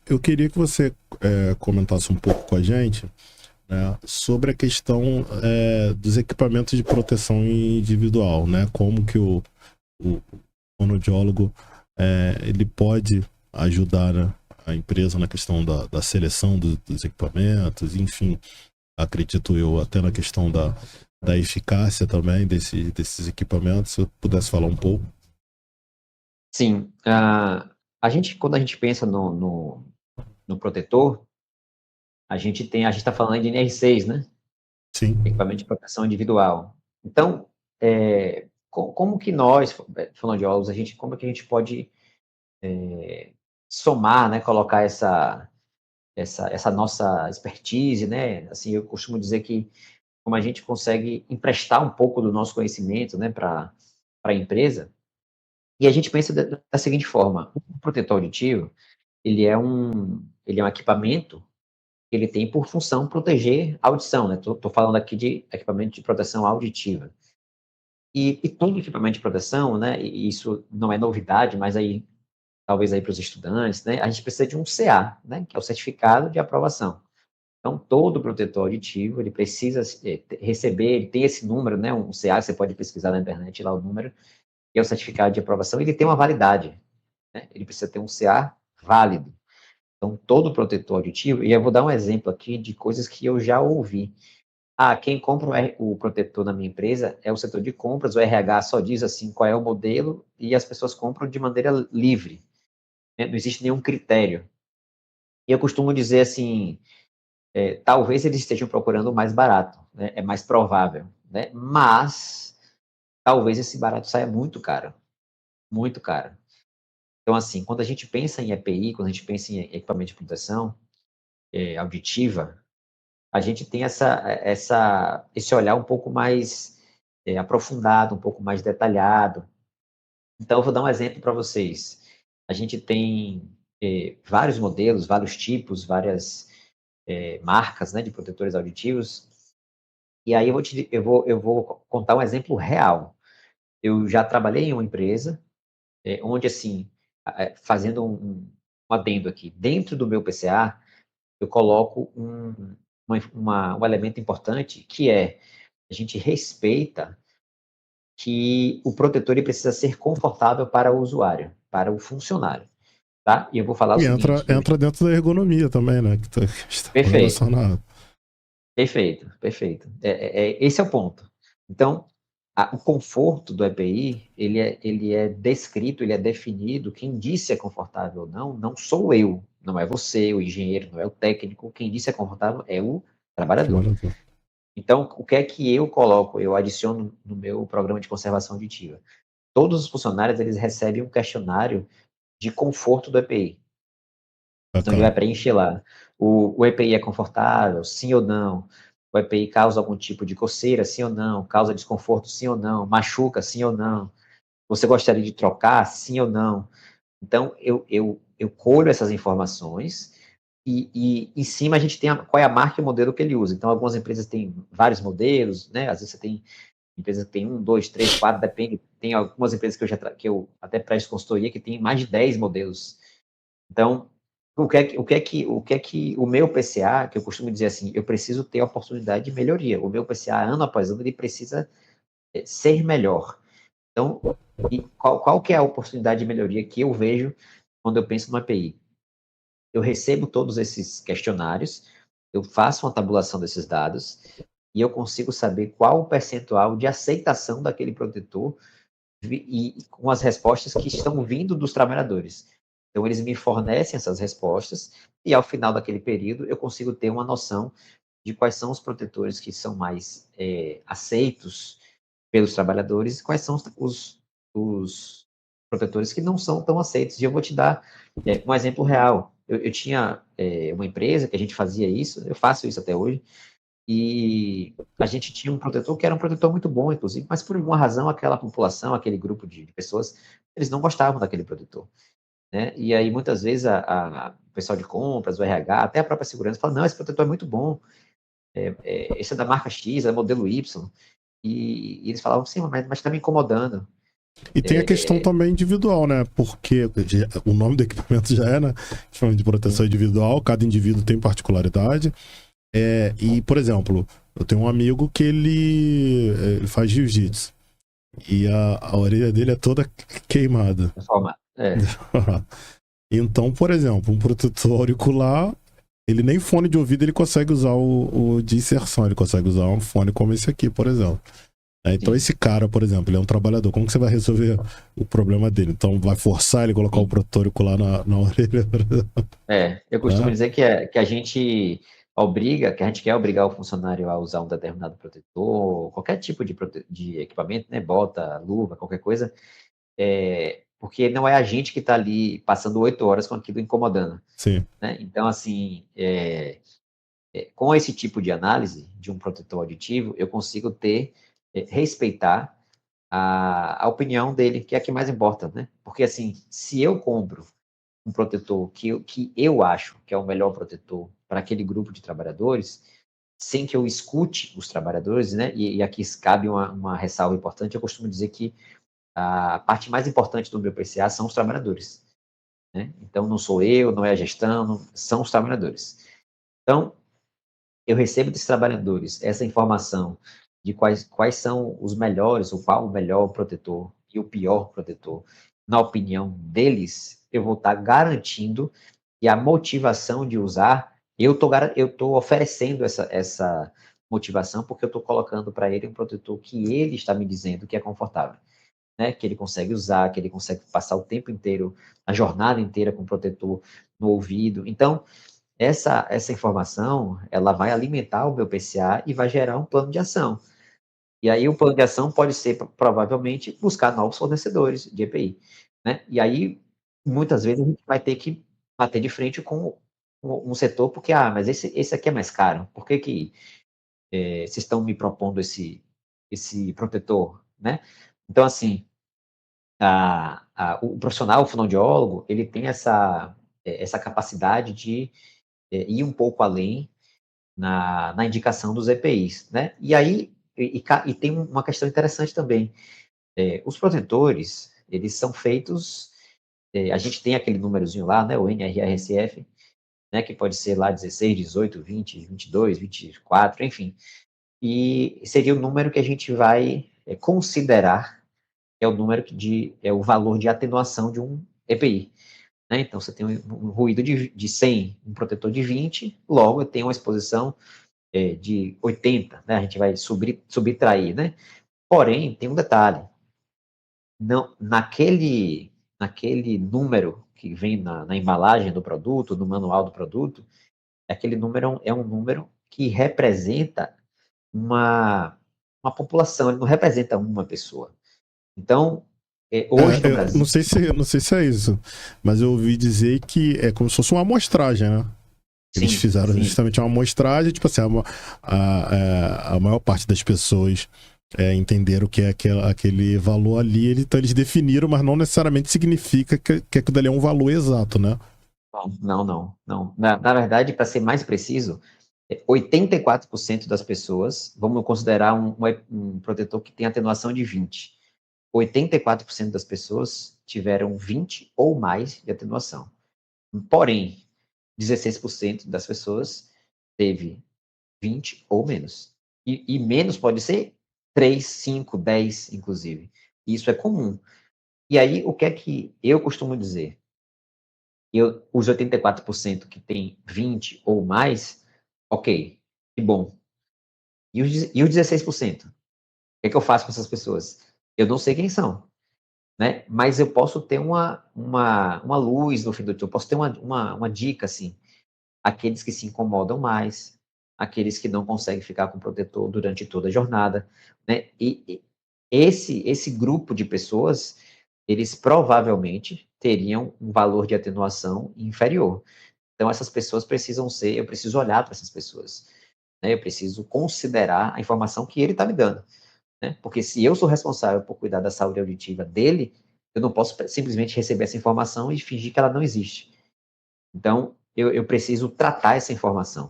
Eu queria que você comentasse um pouco com a gente, né, sobre a questão dos equipamentos de proteção individual, né? Como que o fonoaudiólogo ele pode ajudar, né, a empresa na questão da seleção dos equipamentos, enfim, acredito eu, até na questão da eficácia também desses equipamentos. Se eu pudesse falar um pouco. Sim, quando a gente pensa no protetor, a gente está falando de NR6, né? Sim. Equipamento de proteção individual. Então, como que nós, fonoaudiólogos, como que a gente pode somar, né? Colocar essa nossa expertise, né? Assim, eu costumo dizer que como a gente consegue emprestar um pouco do nosso conhecimento, né? Para a empresa. E a gente pensa da seguinte forma: o protetor auditivo, ele é um equipamento que ele tem por função proteger a audição, né? Tô falando aqui de equipamento de proteção auditiva. E todo equipamento de proteção, né, e isso não é novidade, mas aí, talvez aí para os estudantes, né, a gente precisa de um CA, né, que é o certificado de aprovação. Então, todo protetor auditivo, ele precisa receber, ele tem esse número, né, um CA, você pode pesquisar na internet lá o número, que é o certificado de aprovação, ele tem uma validade, né, ele precisa ter um CA válido. Então, todo protetor auditivo, e eu vou dar um exemplo aqui de coisas que eu já ouvi. Quem compra o protetor na minha empresa é o setor de compras, o RH só diz assim qual é o modelo e as pessoas compram de maneira livre, né? Não existe nenhum critério. E eu costumo dizer assim, talvez eles estejam procurando o mais barato, né? É mais provável, né? Mas talvez esse barato saia muito caro, muito caro. Então, assim, quando a gente pensa em EPI, quando a gente pensa em equipamento de proteção auditiva, a gente tem esse olhar um pouco mais aprofundado, um pouco mais detalhado. Então, eu vou dar um exemplo para vocês. A gente tem vários modelos, vários tipos, várias marcas, né, de protetores auditivos. E aí eu vou contar um exemplo real. Eu já trabalhei em uma empresa onde, assim, fazendo um adendo aqui, dentro do meu PCA, eu coloco um elemento importante, que é a gente respeita que o protetor ele precisa ser confortável para o usuário, para o funcionário, tá? E eu vou falar o E entra, seguinte, entra dentro da ergonomia também, né? Que está perfeito, relacionado. perfeito, perfeito. Esse é o ponto. Então, o conforto do EPI, ele é descrito, ele é definido, quem disse é confortável ou não, não sou eu, não é você, o engenheiro, não é o técnico, quem disse é confortável é o trabalhador. Trabalhador. Então, o que é que eu coloco, eu adiciono no meu programa de conservação auditiva? Todos os funcionários, eles recebem um questionário de conforto do EPI. Então, ele vai Bacana. preencher lá. O EPI é confortável? Sim ou não? O EPI causa algum tipo de coceira? Sim ou não? Causa desconforto? Sim ou não? Machuca? Sim ou não? Você gostaria de trocar? Sim ou não? Então, eu colho essas informações e em cima a gente tem qual é a marca e o modelo que ele usa. Então, algumas empresas têm vários modelos, né? Às vezes você tem empresa que tem um, dois, três, quatro, depende. Tem algumas empresas que eu até presto consultoria que tem mais de 10 modelos. Então, o meu PCA, que eu costumo dizer assim, eu preciso ter oportunidade de melhoria. O meu PCA, ano após ano, ele precisa ser melhor. Então, e qual que é a oportunidade de melhoria que eu vejo quando eu penso no API? Eu recebo todos esses questionários, eu faço uma tabulação desses dados e eu consigo saber qual o percentual de aceitação daquele protetor e com as respostas que estão vindo dos trabalhadores. Então, eles me fornecem essas respostas e, ao final daquele período, eu consigo ter uma noção de quais são os protetores que são mais aceitos pelos trabalhadores e quais são os protetores que não são tão aceitos. E eu vou te dar um exemplo real. Eu tinha uma empresa que a gente fazia isso, eu faço isso até hoje, e a gente tinha um protetor que era um protetor muito bom, inclusive, mas por alguma razão aquela população, aquele grupo de pessoas, eles não gostavam daquele protetor, né? E aí muitas vezes o pessoal de compras, o RH, até a própria segurança fala, não, esse protetor é muito bom, esse é da marca X, é modelo Y, e eles falavam, sim, mas está me incomodando. E tem a questão também individual, né? Porque o nome do equipamento já é, né? Equipamento de proteção individual, cada indivíduo tem particularidade. E, por exemplo, eu tenho um amigo que ele faz jiu-jitsu. E a orelha dele é toda queimada. Então, por exemplo, um protetor auricular, ele nem fone de ouvido ele consegue usar o de inserção, ele consegue usar um fone como esse aqui, por exemplo. Então esse cara, por exemplo, ele é um trabalhador, como que você vai resolver o problema dele? Então vai forçar ele a colocar o protetor auricular na orelha? Eu costumo dizer que a gente quer obrigar o funcionário a usar um determinado protetor, qualquer tipo de equipamento, né, bota, luva, qualquer coisa, porque não é a gente que está ali passando 8 horas com aquilo incomodando. Sim. Né? Então, assim, com esse tipo de análise de um protetor auditivo, eu consigo respeitar a opinião dele, que é a que mais importa, né? Porque, assim, se eu compro um protetor que eu acho que é o melhor protetor para aquele grupo de trabalhadores, sem que eu escute os trabalhadores, né? E aqui cabe uma ressalva importante, eu costumo dizer que a parte mais importante do meu PCA são os trabalhadores, né? Então, não sou eu, não é a gestão, são os trabalhadores. Então, eu recebo dos trabalhadores essa informação de quais são os melhores, ou qual o melhor protetor e o pior protetor, na opinião deles, eu vou estar garantindo que a motivação de usar, eu estou oferecendo essa motivação, porque eu estou colocando para ele um protetor que ele está me dizendo que é confortável, né? Que ele consegue usar, que ele consegue passar o tempo inteiro, a jornada inteira com o protetor no ouvido. Então, essa informação, ela vai alimentar o meu PCA e vai gerar um plano de ação. E aí o plano de ação pode ser, provavelmente, buscar novos fornecedores de EPI, né? E aí, muitas vezes, a gente vai ter que bater de frente com um setor, porque, mas esse aqui é mais caro, por que vocês estão me propondo esse protetor, né? Então, assim, o profissional, o fonoaudiólogo, ele tem essa capacidade de ir um pouco além na indicação dos EPIs, né? E aí, e tem uma questão interessante também. Os protetores, eles são feitos, a gente tem aquele númerozinho lá, né, o NRRSF, né, que pode ser lá 16, 18, 20, 22, 24, enfim. E seria o número que a gente vai considerar, que é o número é o valor de atenuação de um EPI. Né? Então, você tem um ruído de 100, um protetor de 20, logo eu tenho uma exposição de 80, né? A gente vai subtrair, né? Porém, tem um detalhe, não, naquele número que vem na embalagem do produto, no manual do produto, aquele número é um número que representa uma população, ele não representa uma pessoa. Então, hoje no Eu Brasil... não sei se é isso, mas eu ouvi dizer que é como se fosse uma amostragem, né? Eles fizeram justamente uma amostragem, tipo assim, a maior parte das pessoas entenderam que é aquele valor ali, então eles definiram, mas não necessariamente significa que aquilo dali é um valor exato, né? Não. Na verdade, para ser mais preciso, 84% das pessoas, vamos considerar um protetor que tem atenuação de 20. 84% das pessoas tiveram 20 ou mais de atenuação. Porém, 16% das pessoas teve 20 ou menos. E menos pode ser 3, 5, 10, inclusive. Isso é comum. E aí, o que é que eu costumo dizer? Os 84% que tem 20 ou mais, ok, que bom. E os 16%? O que é que eu faço com essas pessoas? Eu não sei quem são, né? Mas eu posso ter uma luz no fim do túnel, eu posso ter uma dica, assim. Aqueles que se incomodam mais, aqueles que não conseguem ficar com protetor durante toda a jornada, né? E esse grupo de pessoas, eles provavelmente teriam um valor de atenuação inferior. Então, essas pessoas eu preciso olhar para essas pessoas, né? Eu preciso considerar a informação que ele está me dando, né? Porque se eu sou responsável por cuidar da saúde auditiva dele, eu não posso simplesmente receber essa informação e fingir que ela não existe. Então, eu preciso tratar essa informação.